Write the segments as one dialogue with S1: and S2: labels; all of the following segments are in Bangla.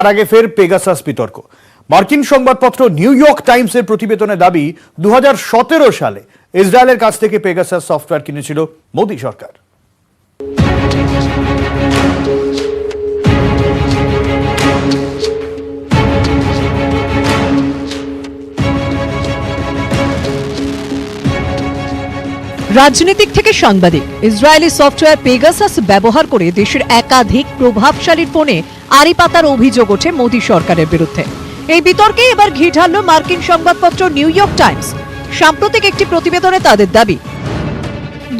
S1: তার আগে ফের পেগাসাস বিতর্ক। মার্কিন সংবাদপত্র নিউ ইয়র্ক টাইমসের প্রতিবেদনে দাবি 2017 সালে ইসরায়েলের কাছ থেকে পেগাসাস সফটওয়্যার কিনেছিল মোদী সরকার।
S2: রাজনীতিক থেকে সাংবাদিক, ইসরায়েলি সফটওয়্যার পেগাসাস ব্যবহার করে দেশের একাধিক প্রভাবশালী ফোনে আড়ি পাতার অভিযোগ ওঠে মোদী সরকারের বিরুদ্ধে। এই বিতর্কে এবার ঘি ঢালল মার্কিন সংবাদপত্র নিউ ইয়র্ক টাইমস। সাম্প্রতিক একটি প্রতিবেদনে তাদের দাবি,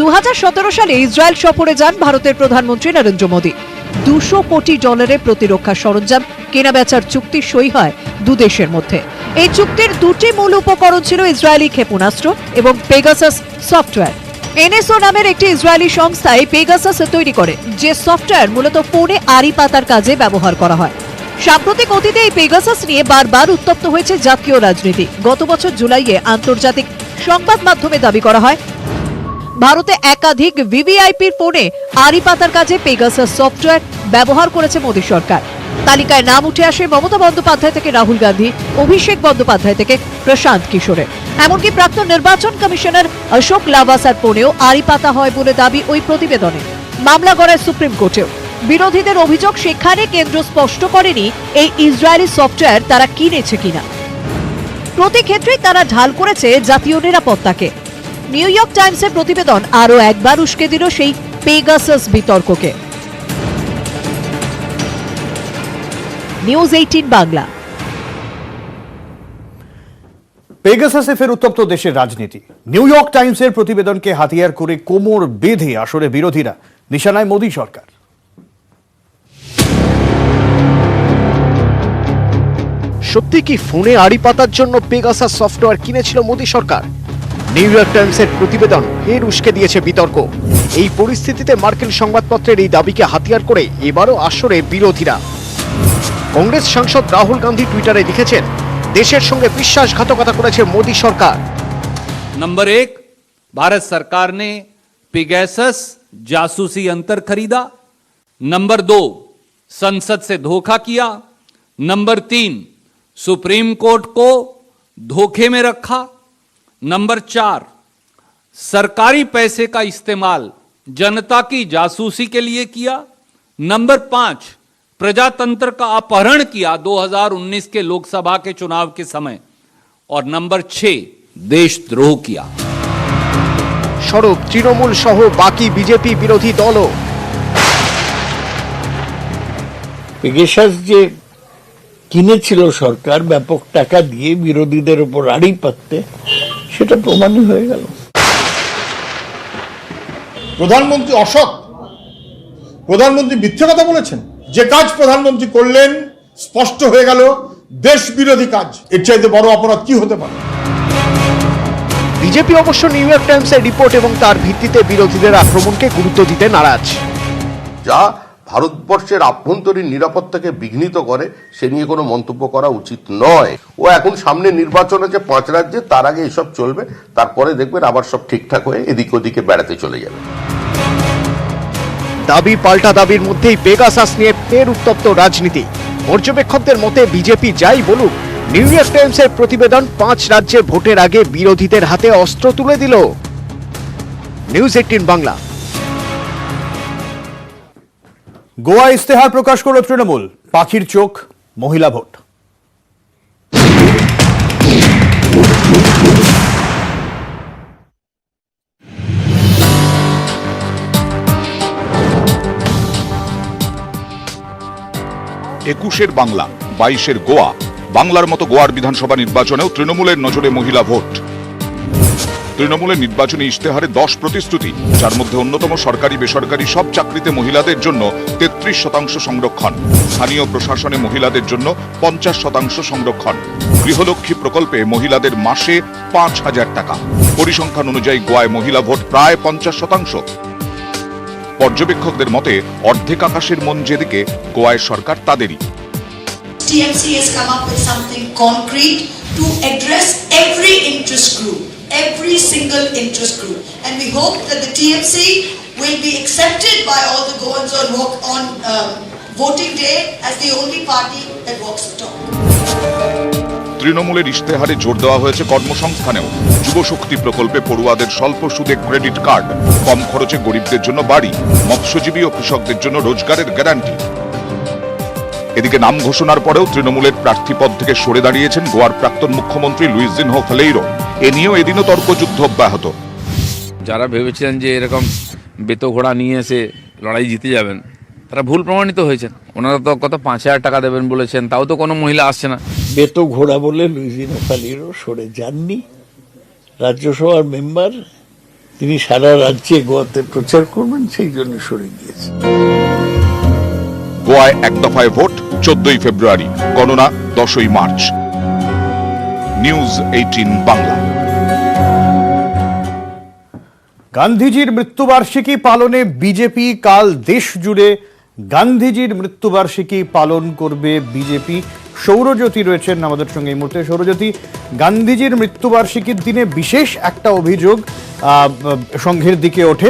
S2: 2017 সালে ইসরায়েল সফরে যান ভারতের প্রধানমন্ত্রী নরেন্দ্র মোদী। $200 কোটি প্রতিরক্ষা সরঞ্জাম কেনাবেচার চুক্তি সই হয় দুদেশের মধ্যে। এই চুক্তির দুটি মূল উপকরণ ছিল ইসরায়েলি ক্ষেপণাস্ত্র এবং পেগাসাস সফটওয়্যার। এনএসও নামের একটি ইসরায়েলি সংস্থা এই পেগাসাস তৈরি করে, যে সফটওয়্যার মূলত ফোনে আড়ি পাতার কাজে ব্যবহার করা হয়। সাম্প্রতিক অতীতে এই পেগাসাস নিয়ে বারবার উত্তপ্ত হয়েছে জাতীয় রাজনীতি। গত বছর জুলাইয়ে আন্তর্জাতিক সংবাদ মাধ্যমে দাবি করা হয়, ভারতে একাধিক ভিভিআইপির ফোনে আড়ি পাতার কাজে পেগাসাস সফটওয়্যার ব্যবহার করেছে মোদী সরকার। তালিকায় নাম উঠে আসে মমতা বন্দ্যোপাধ্যায় থেকে রাহুল গান্ধী, অভিষেক বন্দ্যোপাধ্যায় থেকে প্রশান্ত কিশোরের। এমনকি প্রাক্তন নির্বাচন কমিশনার অশোক লাভাসার ফোনেও আড়ি পাতা হয় বলে দাবি ওই প্রতিবেদনে। মামলা গড়ায় সুপ্রিম কোর্টেও। বিরোধীদের অভিযোগ, সেখানে কেন্দ্র স্পষ্ট করেনি এই ইসরায়েলি সফটওয়্যার তারা কিনেছে কিনা। প্রতি ক্ষেত্রেই তারা ঢাল করেছে জাতীয় নিরাপত্তাকে। নিউ ইয়র্ক টাইমসের প্রতিবেদন আরও একবার উস্কে দিল সেই পেগাসাস বিতর্ককে। নিউজ 18 বাংলা।
S1: পেগাসাসে ফের উত্তপ্ত দেশের রাজনীতি। নিউ ইয়র্ক টাইমসের প্রতিবেদনকে হাতিয়ার করে কোমর বেঁধে আসরে বিরোধীরা, নিশানায় মোদী সরকার।
S3: সত্যি কি ফোনে আড়ি পাতার জন্য পেগাসাস সফটওয়্যার কিনেছিল মোদী সরকার? নিউ ইয়র্ক টাইমসের প্রতিবেদন ফের উস্কে দিয়েছে বিতর্ক। এই পরিস্থিতিতে মার্কিন সংবাদপত্রের এই দাবিকে হাতিয়ার করে এবারও আসরে বিরোধীরা। কংগ্রেস সাংসদ রাহুল গান্ধী টুইটারে লিখেছেন, দেশের সঙ্গে বিশ্বাসঘাতকতা করেছে মোদী সরকার।
S4: नंबर 1, भारत सरकार ने पेगासस जासूसी यंत्र खरीदा। नंबर 2, संसद से धोखा किया। नंबर 3, सुप्रीम कोर्ट को धोखे में रखा। नंबर 4, सरकारी पैसे का इस्तेमाल जनता की जासूसी के लिए किया। नंबर 5, प्रजातंत्र का अपहरण किया 2019 के लोकसभा के चुनाव के समय। और नंबर 6, देशद्रोह किया।
S3: সরব তৃণমূল সহ বাকি বিজেপি বিরোধী দলও।
S5: পেগাসাস যে কিনেছিল সরকার ব্যাপক টাকা দিয়ে বিরোধীদের উপর আড়ি পাততে, সেটা প্রমাণই হয়ে গেল।
S6: প্রধানমন্ত্রী অসৎ, প্রধানমন্ত্রী মিথ্যে কথা বলেছেন। যে কাজ প্রধানমন্ত্রী করলেন স্পষ্ট হয়ে গেল দেশ বিরোধী কাজ। এর চাইতে বড় অপরাধ কি হতে পারে?
S3: বিজেপি অবশ্য নিউ ইয়র্ক টাইমসের রিপোর্ট এবং তার ভিত্তিতে বিরোধীদের আক্রমণকে গুরুত্ব দিতে নারাজ।
S7: যা ভারতবর্ষের আভ্যন্তরীণ নিরাপত্তাকে বিঘ্নিত করে, সে নিয়ে কোনো মন্তব্য করা উচিত নয়। ও এখন সামনে নির্বাচন আছে 5 রাজ্যে, তার আগে এসব চলবে, তারপরে দেখবেন আবার সব ঠিকঠাক হয়ে এদিক ওদিকে বেড়াতে চলে যাবে।
S3: দাবি পাল্টা দাবির মধ্যেই পেগাসাস নিয়ে ফের উত্তপ্ত রাজনীতি। পর্যবেক্ষকদের মতে বিজেপি যাই বলুক, নিউ ইয়র্ক টাইমসের প্রতিবেদন 5 রাজ্যের ভোটের আগে বিরোধীদের হাতে অস্ত্র তুলে দিল। নিউজ 18 বাংলা।
S1: গোয়া ইস্তেহার প্রকাশ করল তৃণমূল, পাখির চোখ মহিলা ভোট।
S8: একুশের বাংলা, 22-এর গোয়া। বাংলার মতো গোয়ার বিধানসভা নির্বাচনেও তৃণমূলের নজরে মহিলা ভোট। তৃণমূলের নির্বাচনী ইশতেহারে 10 প্রতিশ্রুতি, যার মধ্যে অন্যতম সরকারি বেসরকারি সব চাকরিতে মহিলাদের জন্য 33% সংরক্ষণ, স্থানীয় প্রশাসনে মহিলাদের জন্য 50% সংরক্ষণ, গৃহলক্ষ্মী প্রকল্পে মহিলাদের মাসে 5,000 টাকা। পরিসংখ্যান অনুযায়ী গোয়ায় মহিলা ভোট প্রায় 50%। পর্যবেক্ষকদের মতে অর্ধেক আকাশের মন যেদিকে, গোয়ায় সরকার তাদেরই।
S9: TMC has come up with something concrete to address every interest group, every single interest group, and we hope that the TMC will be accepted by all the Goans on voting day as the only party that walks the talk.
S8: তৃণমূলের ইশতেহারে জোর দেওয়া হয়েছে কর্মসংস্থানেও। যুব শক্তি প্রকল্পে পড়ুয়াদের স্বল্প সুদে ক্রেডিট কার্ড, কম খরচে গরিবদের জন্য বাড়ি, মৎস্যজীবী ও কৃষকদের জন্য রোজগারের গ্যারান্টি। এদিকে নাম ঘোষণার পরেও তৃণমূলের প্রার্থীপদ থেকে সরে দাঁড়িয়েছেন গোয়ার প্রাক্তন মুখ্যমন্ত্রী লুইজিনহো ফেলেইরো। এ নিয়েও এদিনও তর্কযুদ্ধ অব্যাহত।
S10: যারা ভেবেছিলেন যে এরকম বেতো ঘোড়া নিয়ে এসে লড়াই জিতে যাবেন, তারা ভুল প্রমাণিত হয়েছেন। ওনারা তো কত 5,000 টাকা দেবেন বলেছেন, তাও তো কোনো মহিলা আসছে না।
S5: বেতো ঘোড়া বলে লুইজিনো ফালিরো সরে যাননি। রাজ্যসভার মেম্বার, তিনি সারা রাজ্যে গোয়াতে প্রচার করবেন, সেই জন্য সরে গিয়েছে।
S8: গোয়ায় এক দফায় ভোট 14ই ফেব্রুয়ারি, গণনা 10ই মার্চ। নিউজ 18 বাংলা।
S1: গান্ধীজির মৃত্যুবার্ষিকী পালনে বিজেপি কাল দেশ জুড়ে গান্ধীজির মৃত্যুবার্ষিকী পালন করবে বিজেপি। সৌরজ্যোতি রয়েছেন আমাদের সঙ্গে এই মুহূর্তে। সৌরজ্যোতি, গান্ধীজির মৃত্যুবার্ষিকীর দিনে বিশেষ একটা অভিযোগ সংঘের দিকে ওঠে,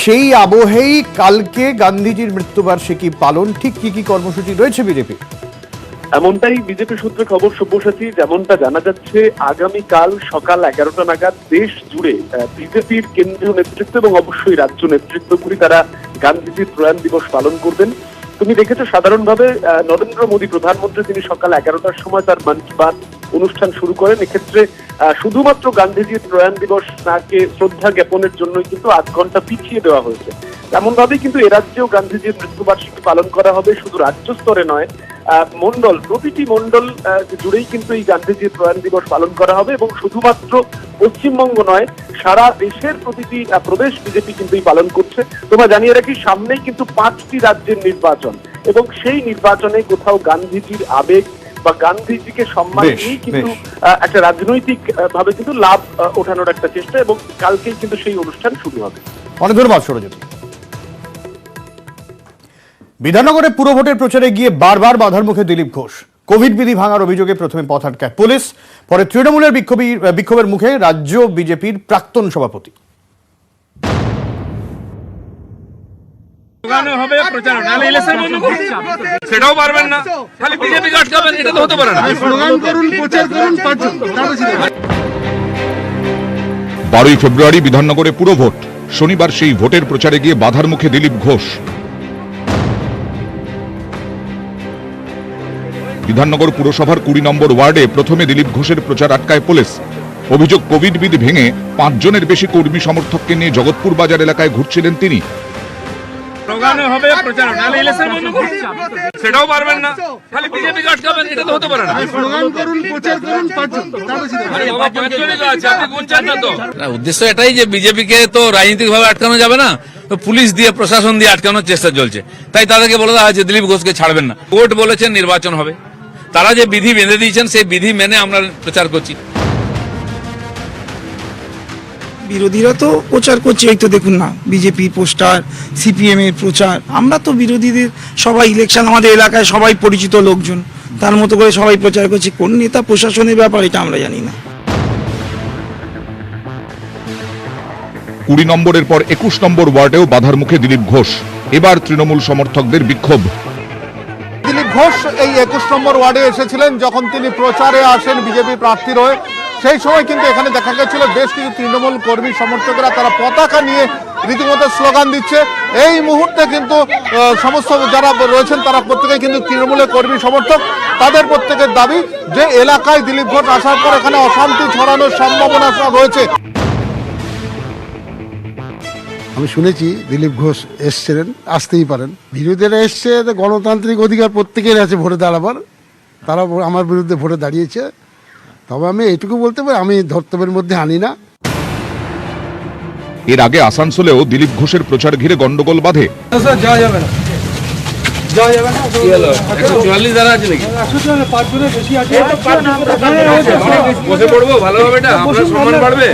S1: সেই আবহেই কালকে গান্ধীজির মৃত্যুবার্ষিকী পালন, ঠিক কি কি কর্মসূচি রয়েছে বিজেপি?
S11: এমনটাই বিজেপি সূত্রে খবর, সব্যসাচী। যেমনটা জানা যাচ্ছে, আগামীকাল সকাল 11টা নাগাদ দেশ জুড়ে বিজেপির কেন্দ্রীয় নেতৃত্ব এবং অবশ্যই রাজ্য নেতৃত্বগুলি তারা গান্ধীজির প্রয়াণ দিবস পালন করবেন। তুমি দেখেছো সাধারণভাবে নরেন্দ্র মোদী প্রধানমন্ত্রী, তিনি সকাল 11টার সময় তার মন কি বাত অনুষ্ঠান শুরু করেন। এক্ষেত্রে শুধুমাত্র গান্ধীজির প্রয়াণ দিবস তাকে শ্রদ্ধা জ্ঞাপনের জন্যই কিন্তু 8 ঘন্টা পিছিয়ে দেওয়া হয়েছে। তেমন ভাবেই কিন্তু এ রাজ্যেও গান্ধীজির মৃত্যুবার্ষিকী পালন করা হবে। শুধু রাজ্য স্তরে নয়, মন্ডল, প্রতিটি মন্ডল জুড়েই কিন্তু এই গান্ধীজির প্রয়াণ দিবস পালন করা হবে। এবং শুধুমাত্র পশ্চিমবঙ্গ নয়, সারা দেশের প্রতিটি প্রদেশ বিজেপি কিন্তু পালন করছে। তোমরা জানিয়ে রাখি, সামনেই কিন্তু 5টি রাজ্যের নির্বাচন, এবং সেই নির্বাচনে কোথাও গান্ধীজির আবেগ বা গান্ধীজিকে সম্মান দিয়ে কিন্তু একটা রাজনৈতিক ভাবে কিন্তু লাভ ওঠানোর একটা চেষ্টা, এবং কালকেই কিন্তু সেই অনুষ্ঠান শুরু হবে।
S1: অনেক ধন্যবাদ সৌরজ্যোতি। বিধাননগরে পুরভোটের প্রচারে গিয়ে বারবার বাধার মুখে দিলীপ ঘোষ। কোভিড বিধি ভাঙার অভিযোগে প্রথমে পথ আটকায় পুলিশ, পরে তৃণমূলের বিক্ষোভের মুখে রাজ্য বিজেপির প্রাক্তন সভাপতি।
S10: সেটাও পারবেন না, খালি বিজেপি আটকাবেন, এটা তো হতে পারে না।
S8: 12ই ফেব্রুয়ারি বিধাননগরে পুরভোট। শনিবার সেই ভোটের প্রচারে গিয়ে বাধার মুখে দিলীপ ঘোষ। বিধাননগর পুরসভার 20 নম্বর ওয়ার্ডে প্রথমে দিলীপ ঘোষের প্রচার আটকায় পুলিশ। অভিযোগ, কোভিড বিধি ভেঙে 5 জনের বেশি কর্মী সমর্থককে নিয়ে জগৎপুর বাজার এলাকায় ঘুরছিলেন তিনি।
S10: সেটাও পারবেন না, খালি বিজেপি আটকাবেন, এটা তো হতে পারে না। উদ্দেশ্য এটাই যে বিজেপিকে তো রাজনৈতিক ভাবে আটকানো যাবে না, তো পুলিশ দিয়ে, প্রশাসন দিয়ে আটকানোর চেষ্টা চলছে। তাই তাদেরকে বলে দেওয়া হয়েছে দিলীপ ঘোষকে ছাড়বেন না। কোর্ট বলেছেন নির্বাচন হবে, তারা যে বিধি বেঁধে দিয়েছেন সেই বিধি মেনে আমরা প্রচার করছি।
S12: বিরোধীরা তো প্রচার করছে, এই তো দেখুন না, বিজেপি পোস্টার, সিপিএম এর প্রচার। আমরা তো বিরোধীদের সবাই, ইলেকশন আমাদের এলাকায় সবাই পরিচিত লোকজন, তার মতো করে সবাই প্রচার করছে। কোন নেতা প্রশাসনের ব্যাপার এটা আমরা জানি না।
S8: 20 নম্বরের পর 21 নম্বর ওয়ার্ডেও বাধার মুখে দিলীপ ঘোষ। এবার তৃণমূল সমর্থকদের বিক্ষোভ।
S6: দিলীপ ঘোষ এই 21 নম্বর ওয়ার্ডে এসেছিলেন যখন তিনি প্রচারে আসেন বিজেপি প্রার্থীর হয়ে। সেই সময় কিন্তু এখানে দেখা গেছিল বেশ কিছু তৃণমূল কর্মী সমর্থকরা তারা পতাকা নিয়ে রীতিমতো স্লোগান দিচ্ছে। এই মুহূর্তে কিন্তু সমস্ত যারা রয়েছেন তারা প্রত্যেকেই কিন্তু তৃণমূলের কর্মী সমর্থক। তাদের প্রত্যেকের দাবি যে এলাকায় দিলীপ ঘোষ আসার পর এখানে অশান্তি ছড়ানোর সম্ভাবনা রয়েছে।
S13: আমি শুনেছি দিলীপ ঘোষ এসছিলেন, আসতেই পারেন। বিরোধীরা এসছে, গণতান্ত্রিক অধিকার প্রত্যেকের আছে ভোটে দাঁড়াবার। তারা আমার বিরুদ্ধে ভোটে দাঁড়িয়েছে। তবে আমি এটুকু বলতে পারি, আমি ধর্তব্যের মধ্যে আনি না।
S8: এর আগে আসানসোলেও দিলীপ ঘোষের প্রচার ঘিরে গন্ডগোল বাধে।
S12: যাওয়া যাবে না, যাওয়া যাবে না।
S10: 144 দ্বারা আছে নাকি?
S12: 5 জনের বেশি আছে,
S10: বসে পড়বো ভালোভাবে, এটা আপনার সম্মান বাড়বে।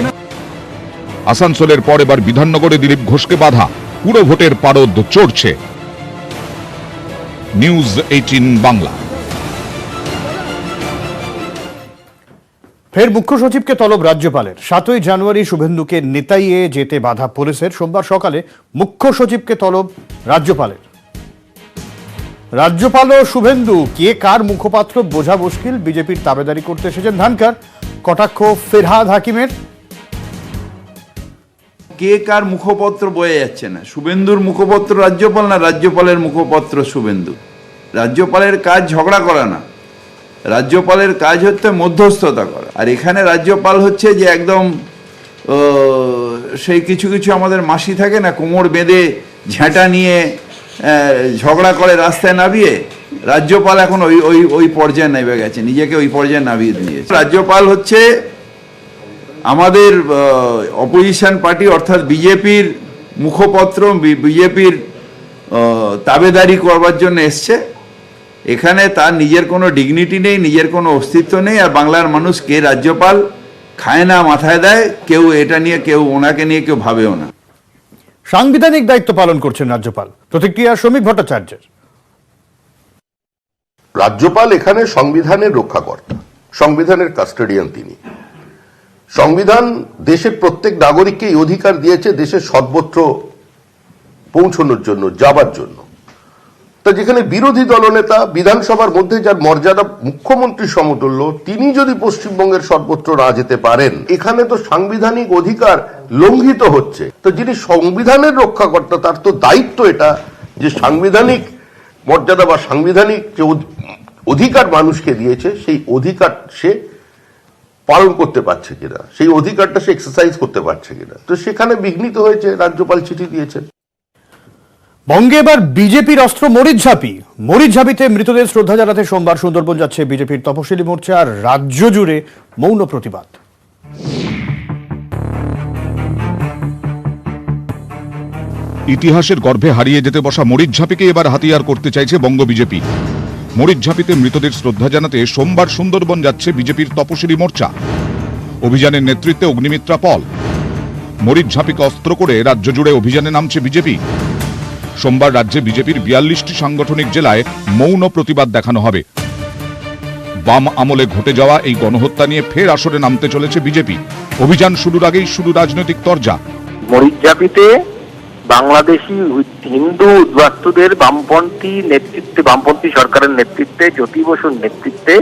S8: আসানসোলের পর এবার বিধাননগরে দিলীপ ঘোষকে বাধা। পুরো ভোটের পারদ চড়ছে। নিউজ 18 বাংলা।
S1: ফের মুখ্য সচিবকে তলব রাজ্যপালের। 7ই জানুয়ারি শুভেন্দুকে নেতাইয়ে যেতে বাধা পুলিশের। সোমবার সকালে মুখ্য সচিবকে তলব রাজ্যপালের। রাজ্যপাল ও শুভেন্দু কে কার মুখপাত্র বোঝা মুশকিল, বিজেপির তাবেদারি করতে এসেছেন ধানকার। কটাক্ষ ফেরহাদ হাকিমের।
S14: কে কার মুখপত্র বয়ে যাচ্ছে না, শুভেন্দুর মুখপত্র রাজ্যপাল না রাজ্যপালের মুখপত্র শুভেন্দু? রাজ্যপালের কাজ ঝগড়া করা না, রাজ্যপালের কাজ হচ্ছে মধ্যস্থতা করা। আর এখানে রাজ্যপাল হচ্ছে যে একদম সেই কিছু কিছু আমাদের মাসি থাকে না, কোমর বেঁধে ঝেঁটা নিয়ে ঝগড়া করে রাস্তায় নামিয়ে, রাজ্যপাল এখন ওই ওই ওই পর্যায়ে নেমে গেছে, নিজেকে ওই পর্যায়ে নামিয়ে দিয়েছে। রাজ্যপাল হচ্ছে আমাদের অপোজিশন পার্টি অর্থাৎ বিজেপির মুখপত্র, বিজেপির তাবেদারি করবার জন্য এসছে। এখানে তার নিজের কোনো ডিগনিটি নেই, নিজের কোনো অস্তিত্ব নেই। আর বাংলার মানুষ কে রাজ্যপাল খায় না, মাথায় দেয়, কেউ এটা নিয়ে, কেউ ওনাকে নিয়ে কেউ ভাবেও না।
S1: সাংবিধানিক দায়িত্ব পালন করছেন রাজ্যপাল, প্রতিক্রিয়া শ্রমিক ভট্টাচার্যের।
S7: রাজ্যপাল এখানে সংবিধানের রক্ষাকর্তা, সংবিধানের কাস্টোডিয়ান তিনি। সংবিধান দেশের প্রত্যেক নাগরিককে এই অধিকার দিয়েছে দেশের সর্বত্র পৌঁছানোর জন্য, যাবার জন্য। তা যেখানে বিরোধী দলনেতা বিধানসভার মধ্যে যার মর্যাদা মুখ্যমন্ত্রীর সমতুল্য, তিনি যদি পশ্চিমবঙ্গের সর্বত্র না যেতে পারেন, এখানে তো সাংবিধানিক অধিকার লঙ্ঘিত হচ্ছে। তো যিনি সংবিধানের রক্ষাকর্তা, তার তো দায়িত্ব এটা যে সাংবিধানিক মর্যাদা বা সাংবিধানিক যে অধিকার মানুষকে দিয়েছে, সেই অধিকার সে পালন করতে পারছে কিনা, সেই অধিকারটা সে এক্সারসাইজ করতে পারছে কিনা। তো সেখানে বিঘ্নিত হয়েছে, রাজ্যপাল চিঠি দিয়েছেন।
S1: বঙ্গে এবার বিজেপির অস্ত্র মরিচঝাঁপি। মরিচঝাঁপিতে মৃতদের শ্রদ্ধা জানাতে সোমবার সুন্দরবন যাচ্ছে বিজেপির তপশিলি মোর্চা, আর রাজ্য জুড়ে মৌন প্রতিবাদ।
S8: ইতিহাসের গর্ভে হারিয়ে যেতে বসা মরিচঝাঁপিকে এবার হাতিয়ার করতে চাইছে বঙ্গ বিজেপি। মরিচঝাঁপিতে মৃতদের শ্রদ্ধা জানাতে সোমবার সুন্দরবন যাচ্ছে বিজেপির তপশিলি মোর্চা। অভিযানের নেতৃত্বে অগ্নিমিত্রা পল। মরিচঝাঁপিকে অস্ত্র করে রাজ্য জুড়ে অভিযানে নামছে বিজেপি। সোমবার রাজ্যে বিজেপির 42টি সাংগঠনিক জেলায় মৌন প্রতিবাদ দেখানো হবে। বাম আমলে ঘটে যাওয়া এই গণহত্যা নিয়ে ফের আসরে নামতে চলেছে বিজেপি। অভিযান শুরুর আগেই শুরু রাজনৈতিক তরজা।
S3: মরিচঝাঁপিতে বাংলাদেশি হিন্দু উদ্বাস্তুদের বামপন্থী নেতৃত্বে, বামপন্থী সরকারের নেতৃত্বে, জ্যোতি বসুর নেতৃত্বে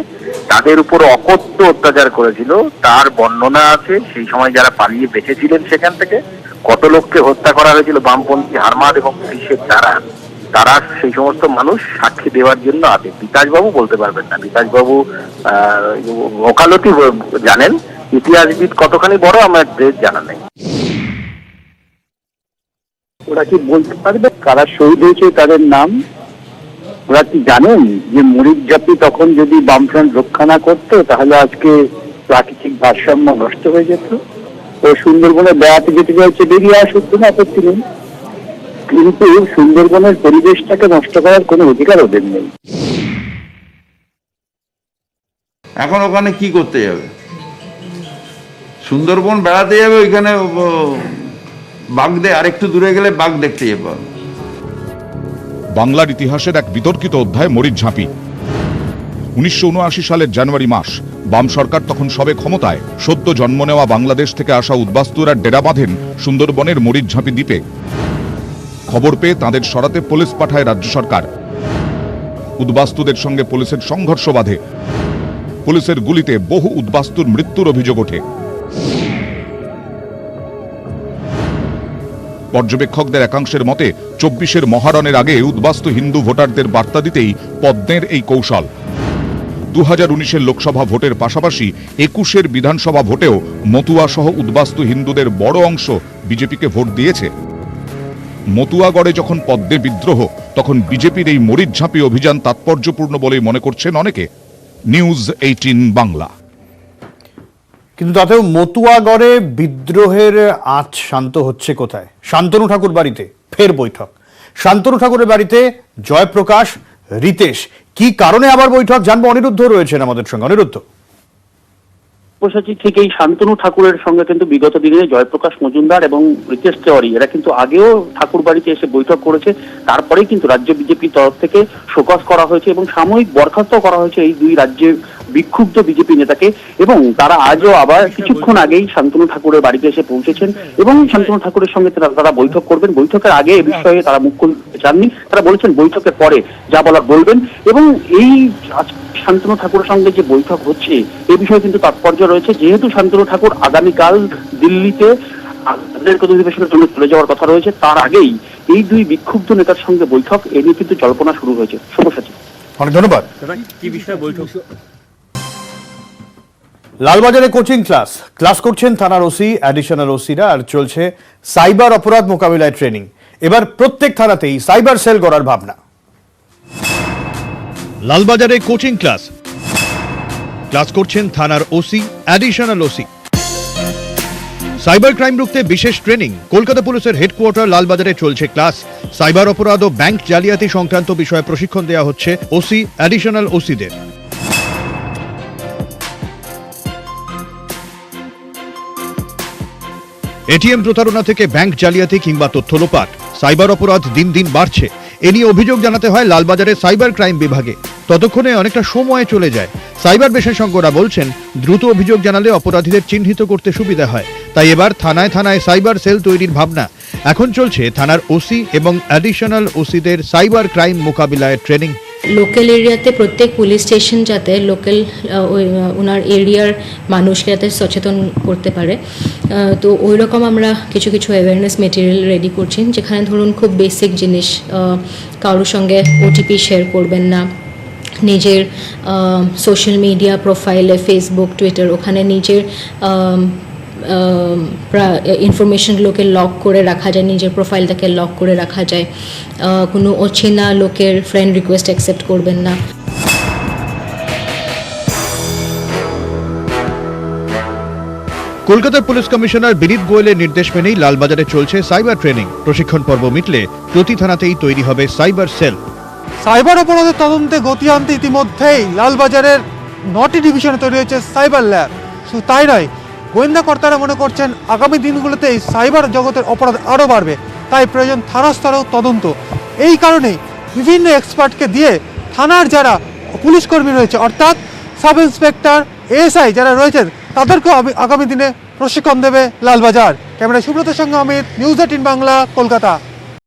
S3: তাদের উপর অকথ্য অত্যাচার করেছিল, তার বর্ণনা আছে। সেই সময় যারা পালিয়ে বেঁচেছিলেন সেখান থেকে কত লোককে হত্যা করা হয়েছিল বামপন্থী হারমাদ এবং পুলিশের দ্বারা, তারা সেই সমস্ত মানুষ সাক্ষী দেওয়ার জন্য আছে। বিকাশবাবু বলতে পারবেন না, বিকাশবাবু ওকালতি জানেন, ইতিহাসবিদ কতখানি বড় আমাদের জানা নেই।
S11: ওরা কি বলতে পারবে কারা শহীদ হয়েছে, তাদের নাম? ওরা কি জানেন যে মরিচঝাঁপি তখন যদি বামফ্রন্ট রক্ষা না করতো তাহলে আজকে প্রাকৃতিক ভারসাম্য নষ্ট হয়ে যেত? ও সুন্দরবনে বেড়াতে যেতে চাইছে, বেরিয়ে আসুক, কোনো আপত্তি নেই, কিন্তু সুন্দরবনের পরিবেশটাকে নষ্ট করার কোনো অধিকার ওদের নেই।
S14: এখন ওখানে কি করতে যাবে? সুন্দরবন বেড়াতে যাবে, ওইখানে বাঘ আরেকটু দূরে গেলে বাঘ দেখতে যাবে।
S8: বাংলার ইতিহাসের এক বিতর্কিত অধ্যায় মরিচঝাঁপি। 1979 সালের জানুয়ারি মাস, বাম সরকার তখন সবে ক্ষমতায়। সদ্য জন্ম নেওয়া বাংলাদেশ থেকে আসা উদ্বাস্তুরা ডেরা বাঁধেন সুন্দরবনের মরিচঝাঁপি দ্বীপে। খবর পেয়ে তাদের সরাতে পুলিশ পাঠায় রাজ্য সরকার। উদ্বাস্তুদের সঙ্গে পুলিশের সংঘর্ষ বাধে। পুলিশের গুলিতে বহু উদ্বাস্তুর মৃত্যুর অভিযোগ ওঠে। পর্যবেক্ষকদের একাংশের মতে 24-এর মহারণের আগে উদ্বাস্তু হিন্দু ভোটারদের বার্তা দিতেই পদ্মের এই কৌশল। 2019-এর লোকসভা ভোটের পাশাপাশি 21-এর বিধানসভা ভোটেও মতুয়া সহ উদ্বাস্তু হিন্দুদের বড় অংশ বিজেপিকে ভোট দিয়েছে। মতুয়াগড়ে যখন পদ্মে বিদ্রোহ, তখন বিজেপির এই মরিচঝাঁপি অভিযান তাৎপর্যপূর্ণ বলেই মনে করছেন অনেকে। নিউজ 18 বাংলা।
S1: কিন্তু তাতেও মতুয়াগড়ে বিদ্রোহের আঁচ শান্ত হচ্ছে কোথায়? শান্তনু ঠাকুর বাড়িতে ফের বৈঠক। শান্তনু ঠাকুরের বাড়িতে জয়প্রকাশ, রিতেশ। কি কারণে আবার বৈঠক জানবো, অনিরুদ্ধ রয়েছেন আমাদের সঙ্গে। অনিরুদ্ধ,
S11: বসেছি ঠিক এই শান্তনু ঠাকুরের সঙ্গে কিন্তু বিগত দিনে জয়প্রকাশ মজুমদার এবং রিতেশ তেওয়ারি এরা কিন্তু আগেও ঠাকুর বাড়িতে এসে বৈঠক করেছে। তারপরেই কিন্তু রাজ্য বিজেপির তরফ থেকে শোকজ করা হয়েছে এবং সাময়িক বরখাস্ত করা হয়েছে এই দুই রাজ্যের বিক্ষুব্ধ বিজেপি নেতাকে, এবং তারা আজও আবার কিছুক্ষণ আগেই শান্তনু ঠাকুরের বাড়িতে এসে পৌঁছেছেন এবং শান্তনু ঠাকুরের সঙ্গে তারা বৈঠক করবেন। বৈঠকের আগে এ বিষয়ে তারা মুখ খুলতে চাননি, তারা বলেছেন বৈঠকের পরে যা বলার বলবেন। এবং এই শান্তনু ঠাকুরের সঙ্গে যে বৈঠক হচ্ছে এ বিষয়ে কিন্তু তাৎপর্য রয়েছে, যেহেতু শান্তনু ঠাকুর আগামীকাল দিল্লিতে অধিবেশনের জন্য চলে যাওয়ার কথা রয়েছে, তার আগেই এই দুই বিক্ষুব্ধ নেতার সঙ্গে বৈঠক, এ নিয়ে কিন্তু জল্পনা শুরু হয়েছে। শুভসাচী,
S1: অনেক ধন্যবাদ।
S10: কি বিষয়ে বৈঠক?
S1: লালবাজারে কোচিং ক্লাস করছেন থানার ওসি, অ্যাডিশনাল ওসিরা, আর চলছে সাইবার অপরাধ মোকাবিলায় ট্রেনিং। এবার প্রত্যেক থানাতেই সাইবার সেল গড়ার ভাবনা। লালবাজারে কোচিং ক্লাস করছেন থানার OC, additional OC. Cyber crime রুখতে বিশেষ ট্রেনিং। কলকাতা পুলিশের হেডকোয়ার্টার লালবাজারে চলছে ক্লাস। সাইবার অপরাধ ও ব্যাংক জালিয়াতি সংক্রান্ত বিষয়ে প্রশিক্ষণ দেওয়া হচ্ছে ওসি, অ্যাডিশনাল ওসিদের। এটিএম প্রতারণা থেকে ব্যাংক জালিয়াতি কিংবা তথ্য লোপাট, সাইবার অপরাধ দিন দিন বাড়ছে। এ নিয়ে অভিযোগ জানাতে হয় লালবাজারের সাইবার ক্রাইম বিভাগে। ততক্ষণে অনেকটা সময় চলে যায়। সাইবার বিশেষজ্ঞরা বলছেন দ্রুত অভিযোগ জানালে অপরাধীদের চিহ্নিত করতে সুবিধা হয়। তাই এবার থানায় থানায় সাইবার সেল তৈরির ভাবনা। এখন চলছে থানার ওসি এবং অ্যাডিশনাল ওসিদের সাইবার ক্রাইম মোকাবিলায় ট্রেনিং।
S15: লোকাল এরিয়াতে প্রত্যেক পুলিশ স্টেশন যাতে লোকাল ওনার এরিয়ার মানুষকে যাতে সচেতন করতে পারে, তো ওই রকম আমরা কিছু কিছু অ্যাওয়ারনেস মেটেরিয়াল রেডি করছি, যেখানে ধরুন খুব বেসিক জিনিস, কারোর সঙ্গে ওটিপি শেয়ার করবেন না, নিজের সোশ্যাল মিডিয়া প্রোফাইলে ফেসবুক, টুইটার, ওখানে নিজের ইনফরমেশনগুলোকে লক করে রাখা যায়, নিজের প্রোফাইলটাকে লক করে রাখা যায়, কোনো অচেনা লোকের ফ্রেন্ড রিকোয়েস্ট অ্যাকসেপ্ট করবেন না।
S1: কলকাতার পুলিশ কমিশনার বিনীত গোয়েলের নির্দেশ মেনেই লালবাজারে চলছে সাইবার ট্রেনিং। প্রশিক্ষণ পর্ব মিটলে প্রতি থানাতেই তৈরি হবে সাইবার সেল।
S6: সাইবার অপরাধের তদন্তে গতি আনতে ইতিমধ্যেই লালবাজারের 9টি ডিভিশনে তৈরি হয়েছে সাইবার ল্যাব। শুধু তাই নয়, গোয়েন্দা কর্তারা মনে করছেন আগামী দিনগুলোতে এই সাইবার জগতের অপরাধ আরও বাড়বে, তাই প্রয়োজন থানা স্তরেও তদন্ত। এই কারণেই বিভিন্ন এক্সপার্টকে দিয়ে থানার যারা পুলিশ কর্মী রয়েছে, অর্থাৎ সাব ইন্সপেক্টর, এএসআই যারা রয়েছেন, তাদেরকেও আগামী দিনে প্রশিক্ষণ দেবে লালবাজার। ক্যামেরা সুব্রতের সঙ্গে অমিত, নিউজ 18 বাংলা, কলকাতা।